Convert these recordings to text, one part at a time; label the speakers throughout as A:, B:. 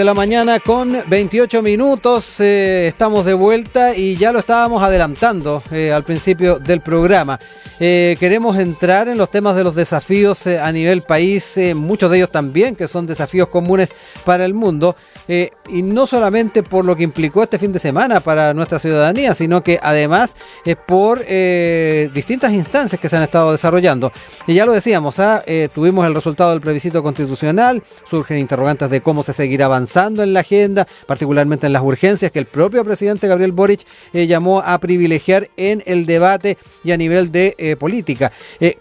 A: De la mañana con 28 minutos, estamos de vuelta y ya lo estábamos adelantando al principio del programa. Queremos entrar en los temas de los desafíos a nivel país, muchos de ellos también que son desafíos comunes para el mundo, y no solamente por lo que implicó este fin de semana para nuestra ciudadanía, sino que además por distintas instancias que se han estado desarrollando. Y ya lo decíamos, tuvimos el resultado del plebiscito constitucional, surgen interrogantes de cómo se seguirá avanzando en la agenda, particularmente en las urgencias que el propio presidente Gabriel Boric llamó a privilegiar en el debate y a nivel de política.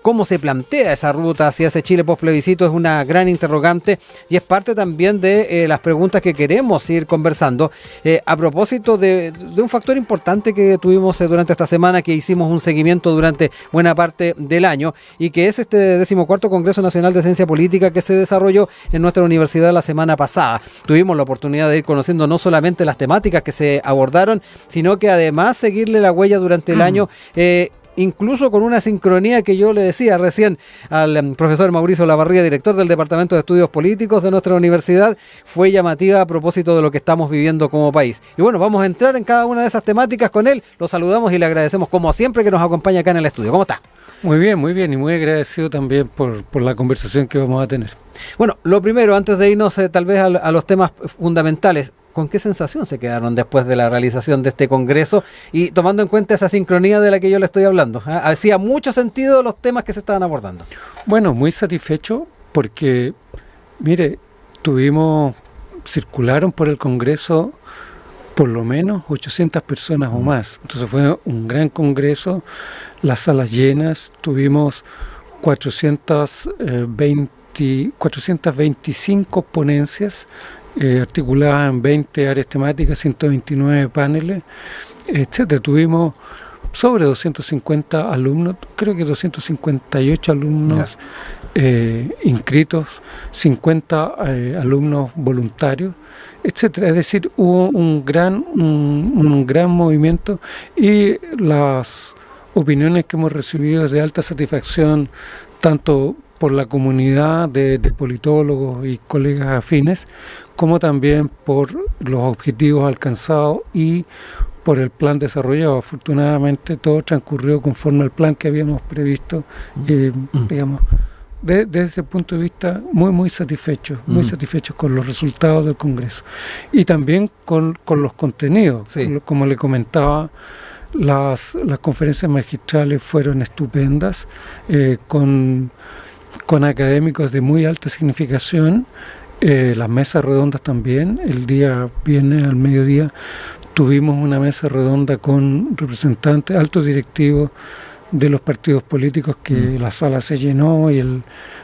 A: ¿Cómo se plantea esa ruta hacia ese Chile post-plebiscito? Es una gran interrogante y es parte también de las preguntas que queremos ir conversando a propósito de un factor importante que tuvimos durante esta semana, que hicimos un seguimiento durante buena parte del año y que es este 14º Congreso Nacional de Ciencia Política que se desarrolló en nuestra universidad la semana pasada. Tuvimos la oportunidad de ir conociendo no solamente las temáticas que se abordaron, sino que además seguirle la huella durante el año, incluso con una sincronía que yo le decía recién al profesor Mauricio Lavarría, director del Departamento de Estudios Políticos de nuestra universidad, fue llamativa a propósito de lo que estamos viviendo como país. Y bueno, vamos a entrar en cada una de esas temáticas con él, lo saludamos y le agradecemos como siempre que nos acompaña acá en el estudio. ¿Cómo está?
B: Muy bien y muy agradecido también por la conversación que vamos a tener.
A: Bueno, lo primero, antes de irnos tal vez a los temas fundamentales, ¿con qué sensación se quedaron después de la realización de este congreso? Y tomando en cuenta esa sincronía de la que yo le estoy hablando, hacía mucho sentido los temas que se estaban abordando.
B: Bueno, muy satisfecho porque, mire, circularon por el congreso por lo menos 800 personas o más. Entonces fue un gran congreso, las salas llenas, tuvimos 425 ponencias articuladas en 20 áreas temáticas, 129 paneles, etcétera. Tuvimos sobre 250 alumnos, creo que 258 alumnos inscritos, 50 alumnos voluntarios, etcétera. Es decir, hubo un gran movimiento y las opiniones que hemos recibido es de alta satisfacción, tanto por la comunidad de politólogos y colegas afines, como también por los objetivos alcanzados y por el plan desarrollado. Afortunadamente todo transcurrió conforme al plan que habíamos previsto, digamos. Desde ese punto de vista, muy satisfechos con los resultados del Congreso. Y también con los contenidos. Sí. Como le comentaba, las conferencias magistrales fueron estupendas, con académicos de muy alta significación, las mesas redondas también. El día viernes al mediodía tuvimos una mesa redonda con representantes, altos directivos de los partidos políticos, que la sala se llenó y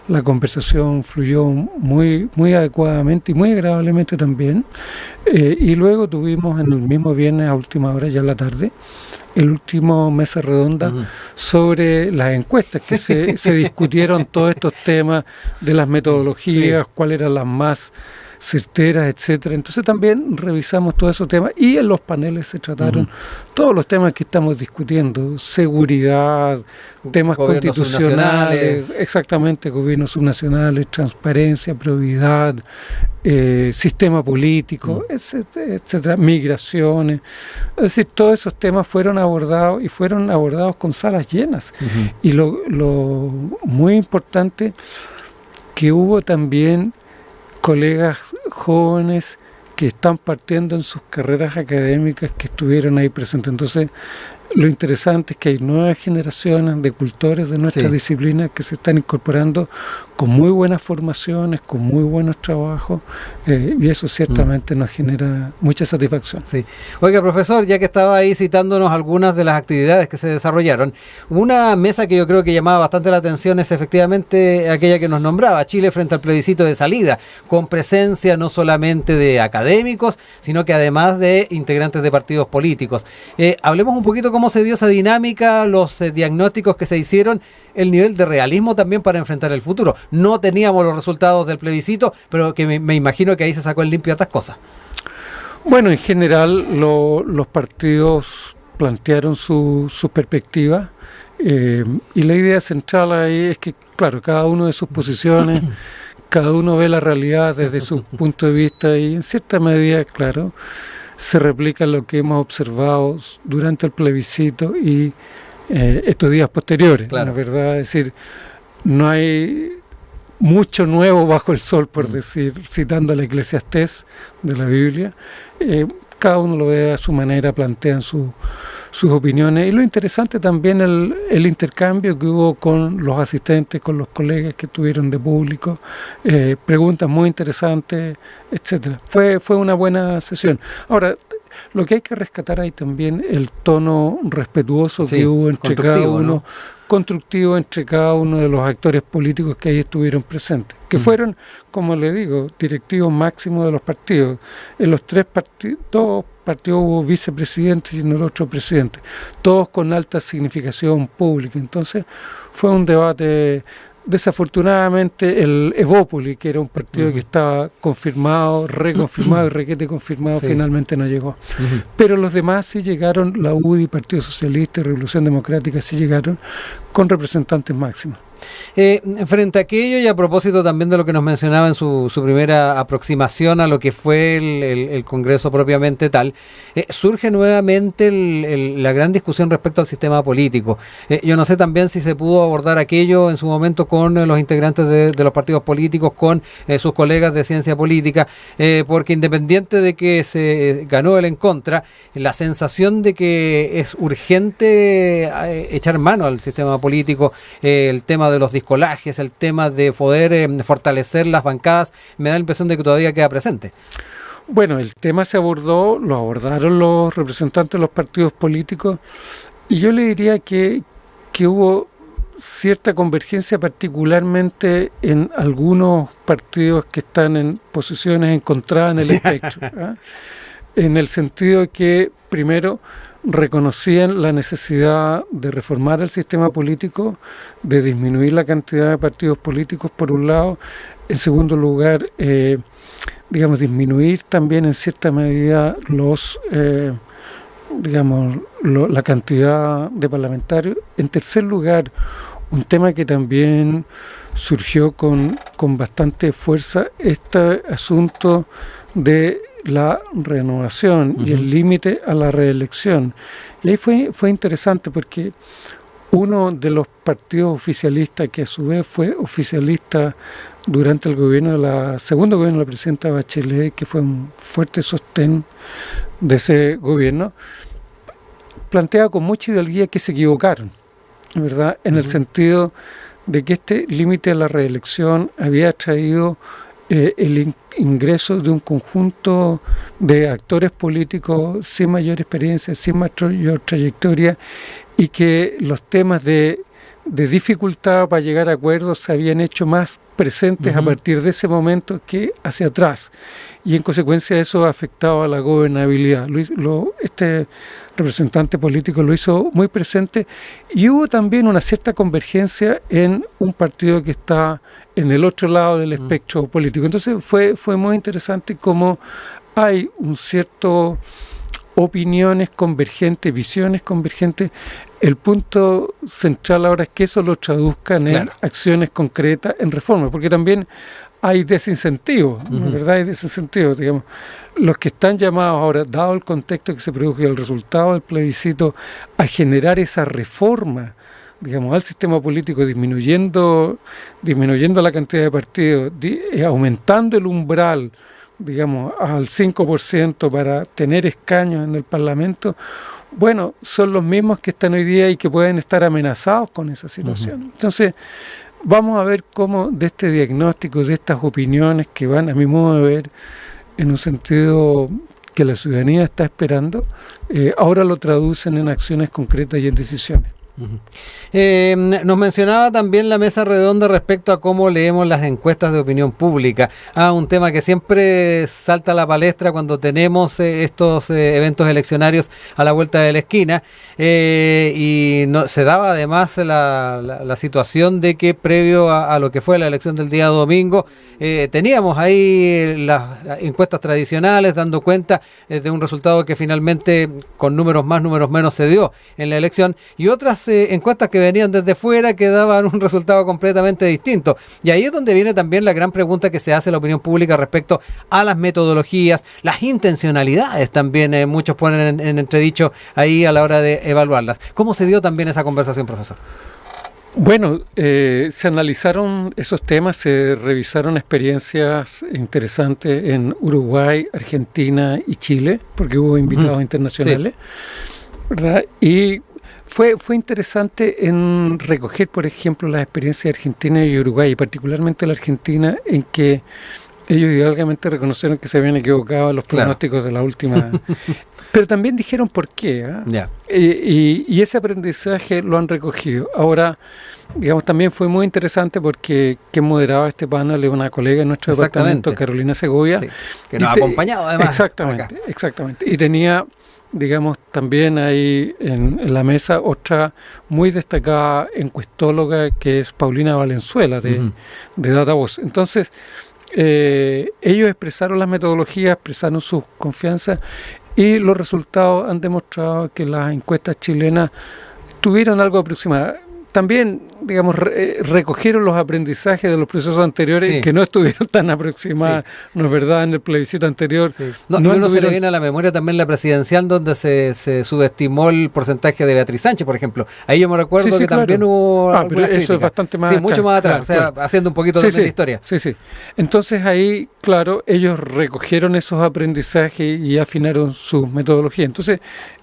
B: la conversación fluyó muy adecuadamente y muy agradablemente también. Y luego tuvimos en el mismo viernes a última hora, ya en la tarde, el último mesa redonda sobre las encuestas, que se discutieron todos estos temas de las metodologías, cuáles eran las más certeras, etcétera. Entonces también revisamos todos esos temas y en los paneles se trataron todos los temas que estamos discutiendo: seguridad, temas constitucionales, exactamente, gobiernos subnacionales, transparencia, probidad, sistema político, etcétera, migraciones. Es decir, todos esos temas fueron abordados y fueron abordados con salas llenas. Y lo muy importante, que hubo también colegas jóvenes que están partiendo en sus carreras académicas que estuvieron ahí presentes. Entonces, lo interesante es que hay nuevas generaciones de cultores de nuestra disciplina que se están incorporando con muy buenas formaciones, con muy buenos trabajos, y eso ciertamente nos genera mucha satisfacción.
A: Sí. Oiga, profesor, ya que estaba ahí citándonos algunas de las actividades que se desarrollaron, una mesa que yo creo que llamaba bastante la atención es efectivamente aquella que nos nombraba, Chile frente al plebiscito de salida, con presencia no solamente de académicos, sino que además de integrantes de partidos políticos. Hablemos un poquito cómo se dio esa dinámica, los diagnósticos que se hicieron, el nivel de realismo también para enfrentar el futuro. No teníamos los resultados del plebiscito, pero que me imagino que ahí se sacó en limpio otras cosas.
B: Bueno, en general los partidos plantearon su perspectiva, y la idea central ahí es que, claro, cada uno de sus posiciones cada uno ve la realidad desde su punto de vista y en cierta medida, claro, se replica lo que hemos observado durante el plebiscito y estos días posteriores, claro. La verdad, es decir, no hay mucho nuevo bajo el sol, por decir, citando a la Eclesiastés de la Biblia. Cada uno lo ve a su manera, plantean sus opiniones, y lo interesante también el intercambio que hubo con los asistentes, con los colegas que tuvieron de público, preguntas muy interesantes, etcétera. Fue una buena sesión. Ahora, lo que hay que rescatar ahí también el tono respetuoso que hubo entre cada uno, ¿no? Constructivo entre cada uno de los actores políticos que ahí estuvieron presentes, que fueron, como le digo, directivos máximos de los partidos. En los dos partidos hubo vicepresidentes y en el otro presidente, todos con alta significación pública. Entonces fue un debate. Desafortunadamente el Evópoli, que era un partido que estaba confirmado, reconfirmado y requete confirmado, finalmente no llegó. Pero los demás sí llegaron, la UDI, Partido Socialista y Revolución Democrática sí llegaron con representantes máximos.
A: Frente a aquello, y a propósito también de lo que nos mencionaba en su primera aproximación a lo que fue el Congreso propiamente tal, surge nuevamente la gran discusión respecto al sistema político. Yo no sé también si se pudo abordar aquello en su momento con los integrantes de los partidos políticos, con sus colegas de ciencia política, porque independiente de que se ganó el en contra, la sensación de que es urgente echar mano al sistema político, el tema de los discolajes, el tema de poder fortalecer las bancadas, me da la impresión de que todavía queda presente.
B: Bueno, el tema lo abordaron los representantes de los partidos políticos, y yo le diría que hubo cierta convergencia, particularmente en algunos partidos que están en posiciones encontradas en el espectro, ¿eh? En el sentido de que, primero, reconocían la necesidad de reformar el sistema político, de disminuir la cantidad de partidos políticos, por un lado. En segundo lugar, disminuir también en cierta medida la cantidad de parlamentarios. En tercer lugar, un tema que también surgió con bastante fuerza, este asunto de la renovación y el límite a la reelección. Y ahí fue interesante porque uno de los partidos oficialistas, que a su vez fue oficialista durante el segundo gobierno de la presidenta Bachelet, que fue un fuerte sostén de ese gobierno, planteaba con mucha hidalguía que se equivocaron, ¿verdad? En el sentido de que este límite a la reelección había traído el ingreso de un conjunto de actores políticos sin mayor experiencia, sin mayor trayectoria, y que los temas de dificultad para llegar a acuerdos se habían hecho más presentes a partir de ese momento que hacia atrás, y en consecuencia eso afectaba a la gobernabilidad. Este representante político lo hizo muy presente, y hubo también una cierta convergencia en un partido que está en el otro lado del espectro político. Entonces fue muy interesante cómo hay un cierto opiniones convergentes, visiones convergentes. El punto central ahora es que eso lo traduzcan en acciones concretas, en reformas, porque también hay desincentivos, ¿verdad? Hay desincentivos, digamos. Los que están llamados ahora, dado el contexto que se produjo y el resultado del plebiscito, a generar esa reforma, digamos, al sistema político, disminuyendo la cantidad de partidos, aumentando el umbral, digamos, al 5% para tener escaños en el Parlamento, bueno, son los mismos que están hoy día y que pueden estar amenazados con esa situación. Entonces, vamos a ver cómo de este diagnóstico, de estas opiniones que van, a mi modo de ver, en un sentido que la ciudadanía está esperando, ahora lo traducen en acciones concretas y en decisiones.
A: Nos mencionaba también la mesa redonda respecto a cómo leemos las encuestas de opinión pública, un tema que siempre salta a la palestra cuando tenemos estos eventos eleccionarios a la vuelta de la esquina, y se daba además la situación de que previo a lo que fue la elección del día domingo, teníamos ahí las encuestas tradicionales dando cuenta de un resultado que finalmente con números más, números menos se dio en la elección, y otras otras encuestas que venían desde fuera que daban un resultado completamente distinto. Y ahí es donde viene también la gran pregunta que se hace la opinión pública respecto a las metodologías, las intencionalidades también, muchos ponen en entredicho ahí a la hora de evaluarlas. ¿Cómo se dio también esa conversación, profesor?
B: Bueno, se analizaron esos temas, se revisaron experiencias interesantes en Uruguay, Argentina y Chile, porque hubo invitados internacionales, ¿verdad? Y fue interesante en recoger, por ejemplo, las experiencias de Argentina y Uruguay, y particularmente la Argentina, en que ellos idealmente reconocieron que se habían equivocado en los pronósticos de la última... Pero también dijeron por qué. Y ese aprendizaje lo han recogido. Ahora, digamos, también fue muy interesante porque quien moderaba este panel es una colega en nuestro departamento, Carolina Segovia. Sí,
A: que nos ha acompañado además.
B: Exactamente. Y tenía, digamos, también ahí en la mesa otra muy destacada encuestóloga que es Paulina Valenzuela de Datavoz. Entonces, ellos expresaron las metodologías, expresaron sus confianzas. Y los resultados han demostrado que las encuestas chilenas tuvieron algo aproximado. También, digamos, recogieron los aprendizajes de los procesos anteriores que no estuvieron tan aproximados, ¿no es verdad?, en el plebiscito anterior.
A: Sí. No, y uno se le viene a la memoria también la presidencial, donde se subestimó el porcentaje de Beatriz Sánchez, por ejemplo. Ahí yo me recuerdo que también hubo
B: pero eso críticas. Es bastante más
A: atrás. Mucho más atrás, haciendo un poquito de la historia.
B: Sí. Entonces ahí, claro, ellos recogieron esos aprendizajes y afinaron su metodología. Entonces,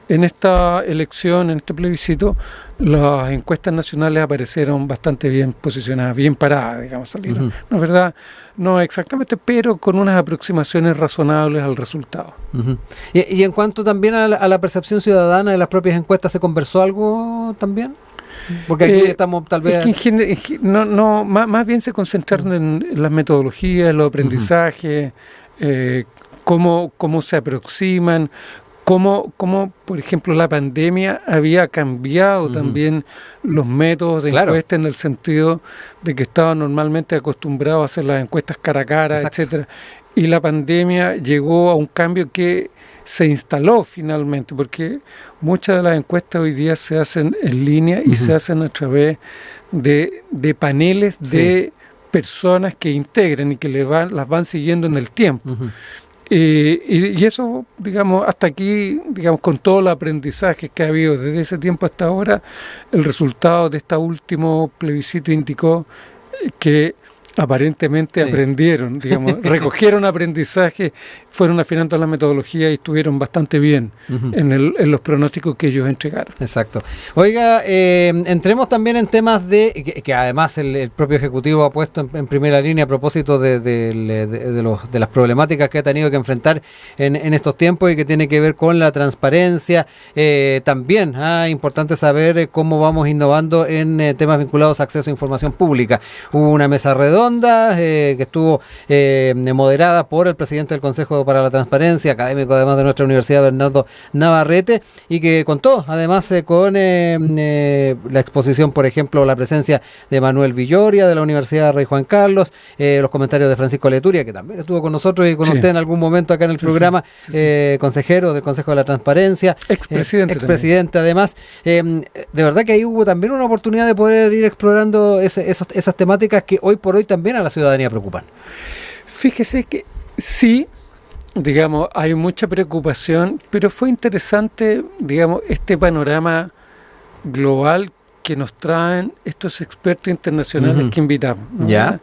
B: en esta elección, en este plebiscito, las encuestas nacionales aparecieron bastante bien posicionadas, bien paradas, digamos, salieron. No es verdad, no exactamente, pero con unas aproximaciones razonables al resultado.
A: Y en cuanto también a la percepción ciudadana de las propias encuestas, ¿se conversó algo también? Porque aquí estamos tal vez...
B: Es que más bien se concentraron en las metodologías, los aprendizajes, cómo se aproximan, cómo, por ejemplo, la pandemia había cambiado también los métodos de encuesta, en el sentido de que estaban normalmente acostumbrados a hacer las encuestas cara a cara, etcétera. Y la pandemia llegó a un cambio que se instaló finalmente, porque muchas de las encuestas hoy día se hacen en línea y se hacen a través de paneles de personas que integran y que las van siguiendo en el tiempo. Y eso, digamos, hasta aquí, digamos, con todo el aprendizaje que ha habido desde ese tiempo hasta ahora, el resultado de este último plebiscito indicó que aparentemente aprendieron, digamos, recogieron aprendizaje, fueron afinando la metodología y estuvieron bastante bien en los pronósticos que ellos entregaron.
A: Exacto. Oiga, entremos también en temas que además el propio Ejecutivo ha puesto en primera línea a propósito de las problemáticas que ha tenido que enfrentar en estos tiempos y que tiene que ver con la transparencia. También importante saber cómo vamos innovando en temas vinculados a acceso a información pública. Hubo una mesa redonda que estuvo moderada por el presidente del Consejo para la Transparencia, académico además de nuestra universidad, Bernardo Navarrete, y que contó además con la exposición, por ejemplo, la presencia de Manuel Villoria de la Universidad Rey Juan Carlos, los comentarios de Francisco Leturia, que también estuvo con nosotros y con usted en algún momento acá en el programa, consejero del Consejo de la Transparencia, expresidente además. De verdad que ahí hubo también una oportunidad de poder ir explorando esas temáticas que hoy por hoy también a la ciudadanía preocupan.
B: Fíjese que sí, digamos, hay mucha preocupación, pero fue interesante, digamos, este panorama global que nos traen estos expertos internacionales que invitamos, ¿no?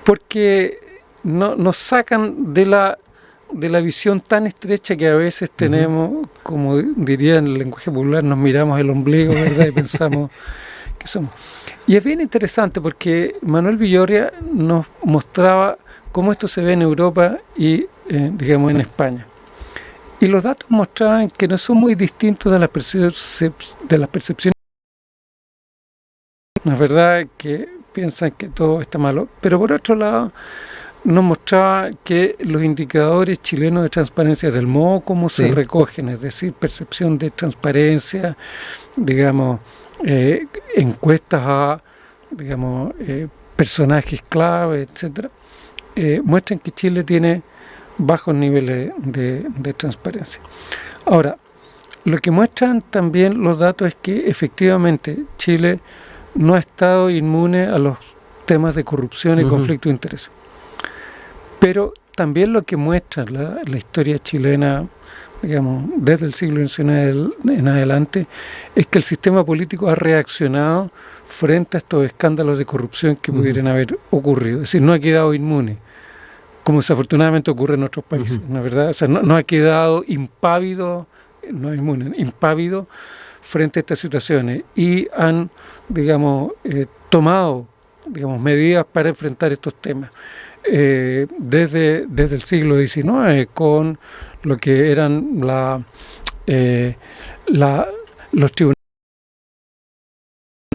B: Porque nos sacan de la visión tan estrecha que a veces tenemos, como diría en el lenguaje popular, nos miramos el ombligo, ¿verdad? Y pensamos que somos. Y es bien interesante porque Manuel Villoria nos mostraba cómo esto se ve en Europa y, digamos, en España. Y los datos mostraban que no son muy distintos de las percepciones. No es verdad que piensan que todo está malo, pero por otro lado nos mostraba que los indicadores chilenos de transparencia, del modo como se recogen, es decir, percepción de transparencia, digamos, encuestas a, digamos, personajes clave, etcétera, muestran que Chile tiene bajos niveles de transparencia. Ahora, Lo que muestran también los datos es que efectivamente Chile no ha estado inmune a los temas de corrupción y conflicto de intereses. Pero también lo que muestra la historia chilena, digamos, desde el siglo XIX en adelante, es que el sistema político ha reaccionado frente a estos escándalos de corrupción que pudieran haber ocurrido. Es decir, no ha quedado inmune, como desafortunadamente ocurre en otros países, ¿no es verdad? O sea, no ha quedado impávido, no inmune, impávido frente a estas situaciones y han, digamos, tomado, digamos, medidas para enfrentar estos temas. Desde el siglo XIX, con lo que eran los tribunales,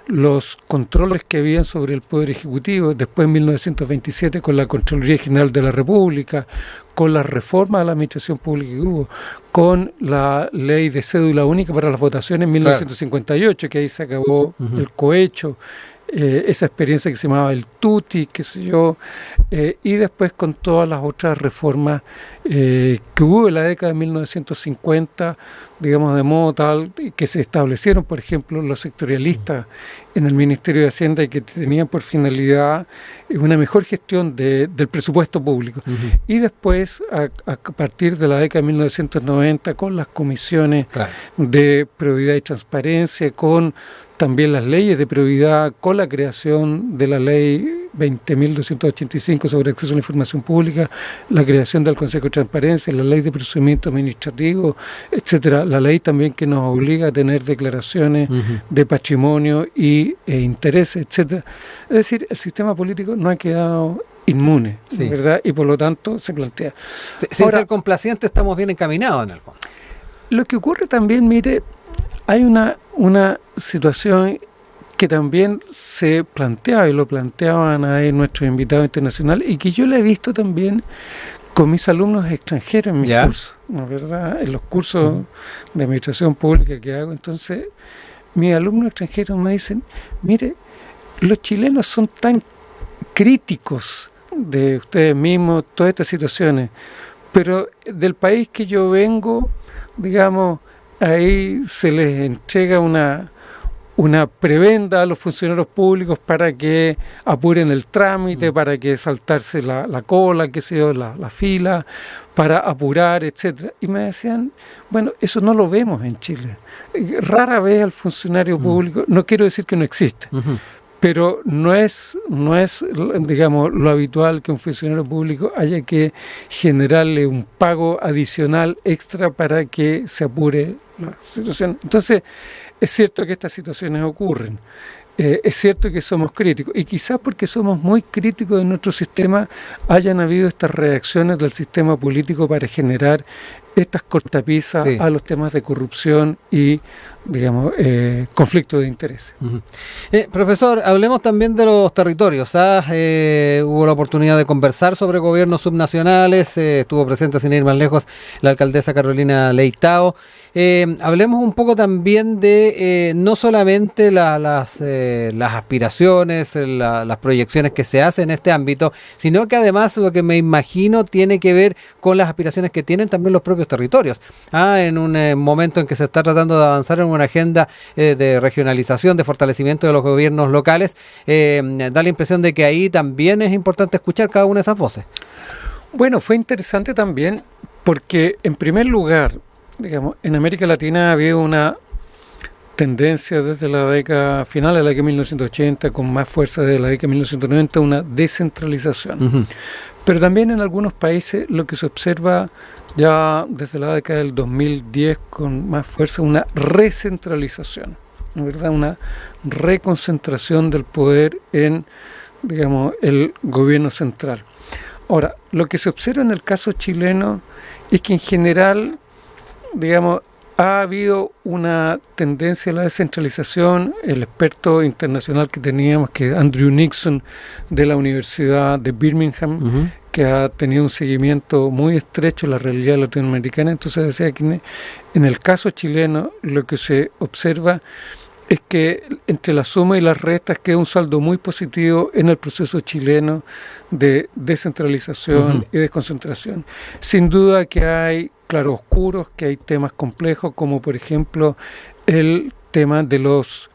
B: los controles que habían sobre el Poder Ejecutivo, después en 1927 con la Contraloría General de la República, con la reforma de la administración pública que hubo, con la ley de cédula única para las votaciones en 1958, que ahí se acabó el cohecho, esa experiencia que se llamaba el tuti, qué sé yo, y después con todas las otras reformas que hubo en la década de 1950, digamos, de modo tal que se establecieron, por ejemplo, los sectorialistas en el Ministerio de Hacienda y que tenían por finalidad una mejor gestión del presupuesto público. Y después, a partir de la década de 1990, con las comisiones de probidad y transparencia, con también las leyes de probidad, con la creación de la ley 20.285 sobre acceso a la información pública, la creación del Consejo de Transparencia, la ley de procedimiento administrativo, etcétera, la ley también que nos obliga a tener declaraciones de patrimonio e intereses, etcétera. Es decir, el sistema político no ha quedado inmune, ¿verdad? Y por lo tanto se plantea.
A: Sin ser complaciente, estamos bien encaminados en el fondo.
B: Lo que ocurre también, mire, hay una situación que también se planteaba y lo planteaban ahí nuestros invitados internacionales y que yo la he visto también con mis alumnos extranjeros en mis cursos, ¿no es verdad? En los cursos de administración pública que hago. Entonces, mis alumnos extranjeros me dicen, mire, los chilenos son tan críticos de ustedes mismos, todas estas situaciones, pero del país que yo vengo, digamos, ahí se les entrega una prebenda a los funcionarios públicos para que apuren el trámite, para que saltarse la cola, qué sé yo, la fila, para apurar, etcétera. Y me decían, bueno, eso no lo vemos en Chile. Rara vez al funcionario público, no quiero decir que no existe, pero no es, digamos, lo habitual que un funcionario público haya que generarle un pago adicional extra para que se apure la situación. Entonces, es cierto que estas situaciones ocurren, es cierto que somos críticos, y quizás porque somos muy críticos de nuestro sistema hayan habido estas reacciones del sistema político para generar estas cortapisas a los temas de corrupción y, digamos, conflicto de intereses.
A: Profesor, hablemos también de los territorios. Hubo la oportunidad de conversar sobre gobiernos subnacionales, estuvo presente, sin ir más lejos, la alcaldesa Carolina Leitao. Hablemos un poco también de no solamente las aspiraciones, las proyecciones que se hacen en este ámbito, sino que además lo que me imagino tiene que ver con las aspiraciones que tienen también los propios territorios. En un momento en que se está tratando de avanzar en una agenda de regionalización, de fortalecimiento de los gobiernos locales, da la impresión de que ahí también es importante escuchar cada una de esas voces.
B: Bueno, fue interesante también porque, en primer lugar, digamos, en América Latina había una tendencia desde la década final de la década de 1980, con más fuerza desde la década de 1990, una descentralización. Pero también en algunos países lo que se observa ya desde la década del 2010 con más fuerza, una recentralización, ¿no es verdad? Una reconcentración del poder en, digamos, el gobierno central. Ahora, lo que se observa en el caso chileno es que en general, digamos, ha habido una tendencia a la descentralización. El experto internacional que teníamos, que es Andrew Nixon, de la Universidad de Birmingham, que ha tenido un seguimiento muy estrecho de la realidad latinoamericana, entonces decía que en el caso chileno lo que se observa es que entre la suma y las restas queda un saldo muy positivo en el proceso chileno de descentralización y desconcentración. Sin duda que hay, claroscuros, que hay temas complejos, como por ejemplo el tema de los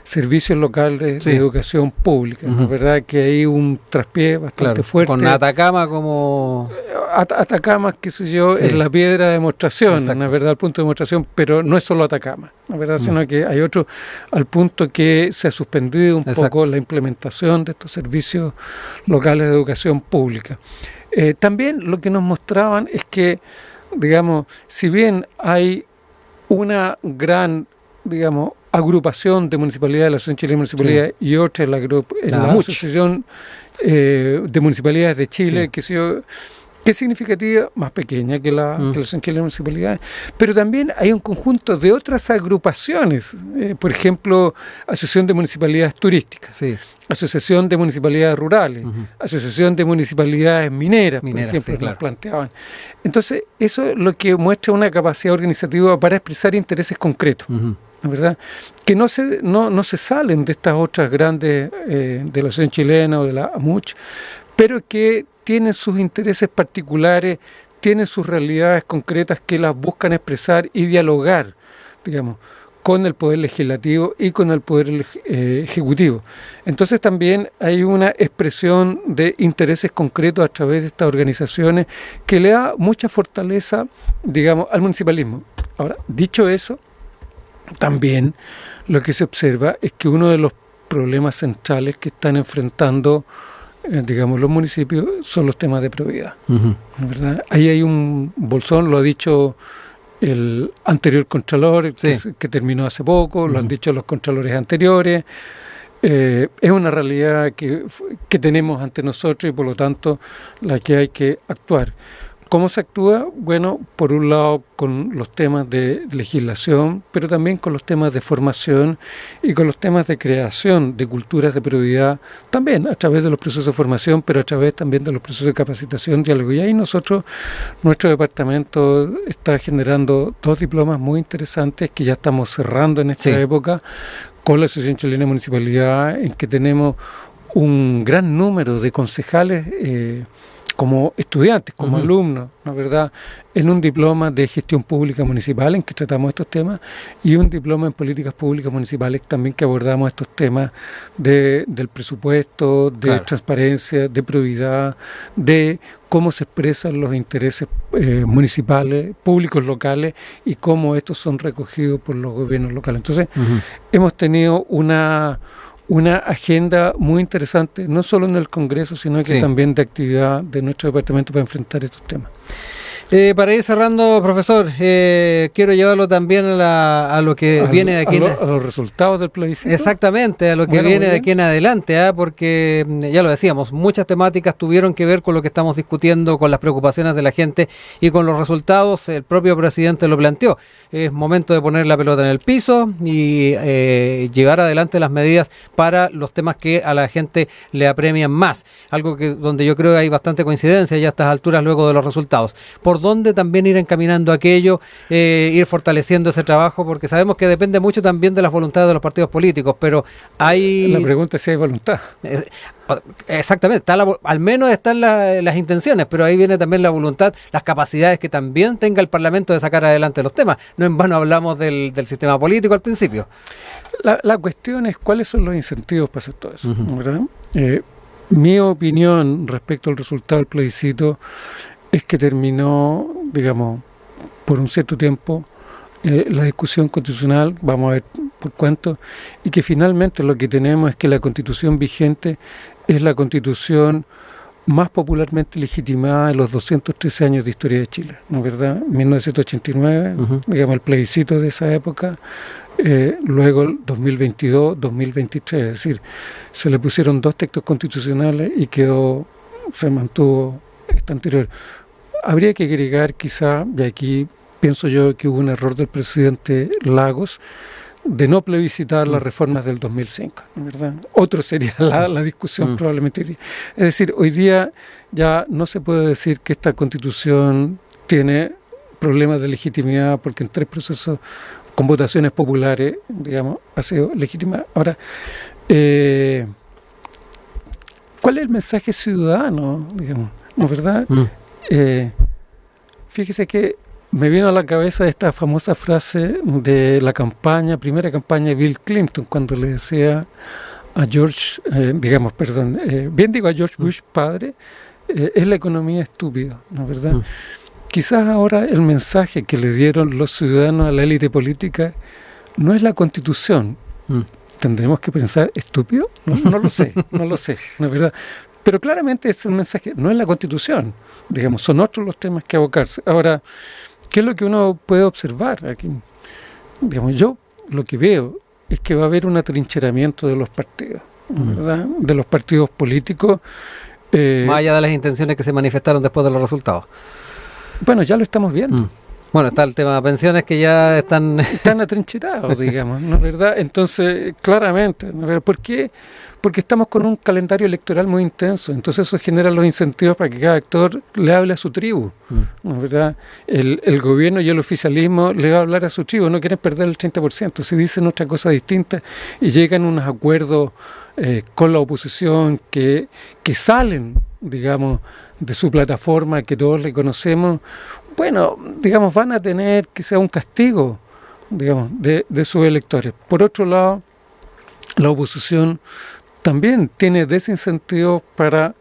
B: servicios locales de educación pública. ¿No es verdad? Que hay un traspié bastante fuerte.
A: Con Atacama como...
B: Atacama, qué sé yo, es la piedra de demostración, ¿no es verdad? El punto de demostración, pero no es solo Atacama, ¿no es verdad? Sino que hay otro, al punto que se ha suspendido un poco la implementación de estos servicios locales de educación pública. También lo que nos mostraban es que, digamos, si bien hay una gran, digamos, agrupación de municipalidades, la Asociación Chilena de Municipalidades, y otra la Asociación de Municipalidades de Chile, que es significativa, más pequeña que la Asociación Chilena de Municipalidades, pero también hay un conjunto de otras agrupaciones, por ejemplo, Asociación de Municipalidades Turísticas, Asociación de Municipalidades Rurales, Asociación de Municipalidades Mineras, por ejemplo, nos planteaban. Entonces, eso es lo que muestra una capacidad organizativa para expresar intereses concretos, ¿verdad? Que no se salen de estas otras grandes, de la Asociación Chilena o de la AMUCH, pero que tienen sus intereses particulares, tienen sus realidades concretas que las buscan expresar y dialogar, digamos, con el Poder Legislativo y con el Poder Ejecutivo. Entonces también hay una expresión de intereses concretos a través de estas organizaciones que le da mucha fortaleza, digamos, al municipalismo. Ahora, dicho eso, también lo que se observa es que uno de los problemas centrales que están enfrentando digamos, los municipios son los temas de probidad, ¿verdad? Ahí hay un bolsón, lo ha dicho el anterior contralor que terminó hace poco, lo han dicho los contralores anteriores. Es una realidad que tenemos ante nosotros y por lo tanto la que hay que actuar. ¿Cómo se actúa? Bueno, por un lado con los temas de legislación, pero también con los temas de formación y con los temas de creación de culturas de probidad, también a través de los procesos de formación, pero a través también de los procesos de capacitación, diálogo. Y ahí nuestro departamento está generando 2 diplomas muy interesantes que ya estamos cerrando en esta época con la Asociación Chilena de Municipalidad, en que tenemos un gran número de concejales como estudiantes, como alumnos, ¿no es verdad?, en un diploma de gestión pública municipal en que tratamos estos temas y un diploma en políticas públicas municipales también que abordamos estos temas del presupuesto, de transparencia, de probidad, de cómo se expresan los intereses municipales, públicos locales y cómo estos son recogidos por los gobiernos locales. Entonces, hemos tenido una agenda muy interesante, no solo en el Congreso, sino que también de actividad de nuestro departamento para enfrentar estos temas.
A: Para ir cerrando, profesor, quiero llevarlo también a lo que viene de aquí
B: a los resultados del plebiscito.
A: Exactamente, a lo que viene de aquí en adelante, porque ya lo decíamos, muchas temáticas tuvieron que ver con lo que estamos discutiendo, con las preocupaciones de la gente y con los resultados. El propio presidente lo planteó. Es momento de poner la pelota en el piso y llevar adelante las medidas para los temas que a la gente le apremian más. Algo donde yo creo que hay bastante coincidencia ya a estas alturas luego de los resultados. Por dónde también ir encaminando aquello, ir fortaleciendo ese trabajo, porque sabemos que depende mucho también de las voluntades de los partidos políticos, pero hay...
B: La pregunta es si hay voluntad.
A: Exactamente, al menos están las intenciones, pero ahí viene también la voluntad, las capacidades que también tenga el Parlamento de sacar adelante los temas. No en vano hablamos del sistema político al principio.
B: La cuestión es cuáles son los incentivos para hacer todo eso, ¿verdad? Mi opinión respecto al resultado del plebiscito es que terminó, digamos, por un cierto tiempo la discusión constitucional, vamos a ver por cuánto, y que finalmente lo que tenemos es que la Constitución vigente es la Constitución más popularmente legitimada de los 213 años de historia de Chile, ¿no es verdad? 1989, digamos, el plebiscito de esa época, luego el 2022, 2023, es decir, se le pusieron 2 textos constitucionales y se mantuvo esta anterior. Habría que agregar quizá, y aquí pienso yo que hubo un error del presidente Lagos, de no plebiscitar las reformas del 2005, ¿verdad? Otro sería la discusión probablemente hoy día. Es decir, hoy día ya no se puede decir que esta Constitución tiene problemas de legitimidad porque en 3 procesos con votaciones populares, digamos, ha sido legitimada. Ahora, ¿cuál es el mensaje ciudadano, digamos? ¿No es verdad? fíjese que me vino a la cabeza esta famosa frase de la primera campaña de Bill Clinton, cuando le decía a George, a George Bush padre, es la economía estúpida, ¿no es verdad? Quizás ahora el mensaje que le dieron los ciudadanos a la élite política no es la Constitución. ¿Tendremos que pensar estúpido? No lo sé, no es verdad. Pero claramente es el mensaje, no es la Constitución, digamos, son otros los temas que abocarse. Ahora, ¿qué es lo que uno puede observar aquí? Digamos, yo lo que veo es que va a haber un atrincheramiento de los partidos, ¿verdad? De los partidos políticos.
A: Más allá de las intenciones que se manifestaron después de los resultados.
B: Bueno, ya lo estamos viendo.
A: Bueno, está el tema de pensiones que ya están
B: atrincherados, digamos, ¿no es verdad? Entonces, claramente, ¿no es verdad? ¿Por qué? Porque estamos con un calendario electoral muy intenso, entonces eso genera los incentivos para que cada actor le hable a su tribu, ¿no es verdad? El gobierno y el oficialismo le va a hablar a su tribu, no quieren perder el 30%, si dicen otra cosa distinta y llegan a unos acuerdos con la oposición que salen, digamos, de su plataforma que todos le conocemos, bueno, digamos, van a tener que ser un castigo, digamos, de sus electores. Por otro lado, la oposición también tiene desincentivos para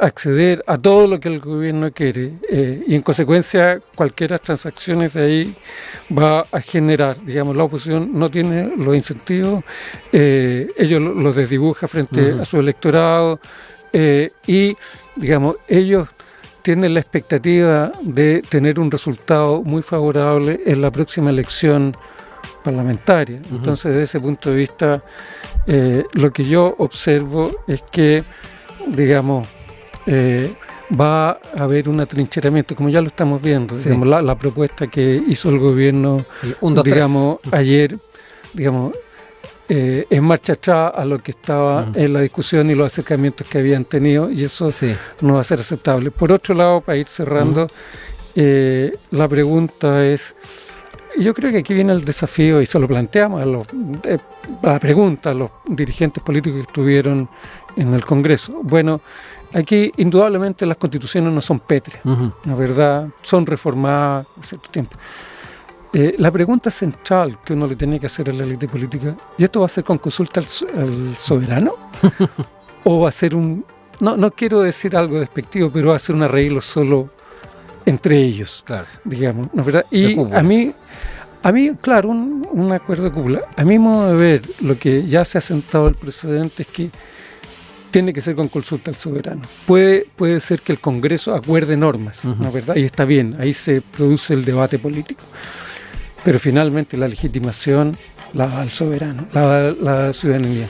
B: acceder a todo lo que el gobierno quiere y en consecuencia cualquier transacciones de ahí va a generar, digamos, la oposición no tiene los incentivos, ellos los desdibuja frente a su electorado y, digamos, ellos tienen la expectativa de tener un resultado muy favorable en la próxima elección parlamentaria. Entonces, desde ese punto de vista, lo que yo observo es que, digamos, va a haber un atrincheramiento, como ya lo estamos viendo. Sí. Digamos, la propuesta que hizo el gobierno, digamos, ayer, digamos, es marcha atrás a lo que estaba en la discusión y los acercamientos que habían tenido, y eso no va a ser aceptable. Por otro lado, para ir cerrando, la pregunta es, yo creo que aquí viene el desafío, y se lo planteamos la pregunta a los dirigentes políticos que estuvieron en el Congreso. Bueno, aquí indudablemente las constituciones no son pétreas, la verdad, son reformadas a cierto tiempo. La pregunta central que uno le tenía que hacer a la élite política, ¿y esto va a ser con consulta al soberano? ¿O va a ser no quiero decir algo despectivo, pero va a ser un arreglo solo entre ellos, claro, digamos, ¿no es verdad? Y a mí, claro, un acuerdo de cúpula. A mi modo de ver, lo que ya se ha sentado el precedente es que tiene que ser con consulta al soberano. Puede ser que el Congreso acuerde normas, ¿no es verdad? Y está bien, ahí se produce el debate político. Pero finalmente la legitimación la da al soberano, la da a la ciudadanía.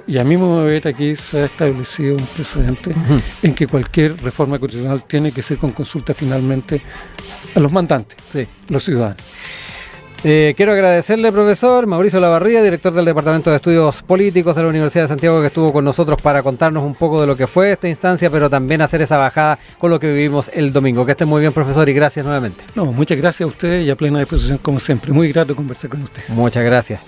B: Y a mi modo de ver, aquí se ha establecido un precedente en que cualquier reforma constitucional tiene que ser con consulta finalmente a los mandantes, los ciudadanos.
A: Quiero agradecerle, profesor Mauricio Lavarría, director del Departamento de Estudios Políticos de la Universidad de Santiago, que estuvo con nosotros para contarnos un poco de lo que fue esta instancia, pero también hacer esa bajada con lo que vivimos el domingo. Que esté muy bien, profesor, y gracias nuevamente.
B: No, muchas gracias a ustedes y a plena disposición como siempre. Muy grato conversar con usted.
A: Muchas gracias.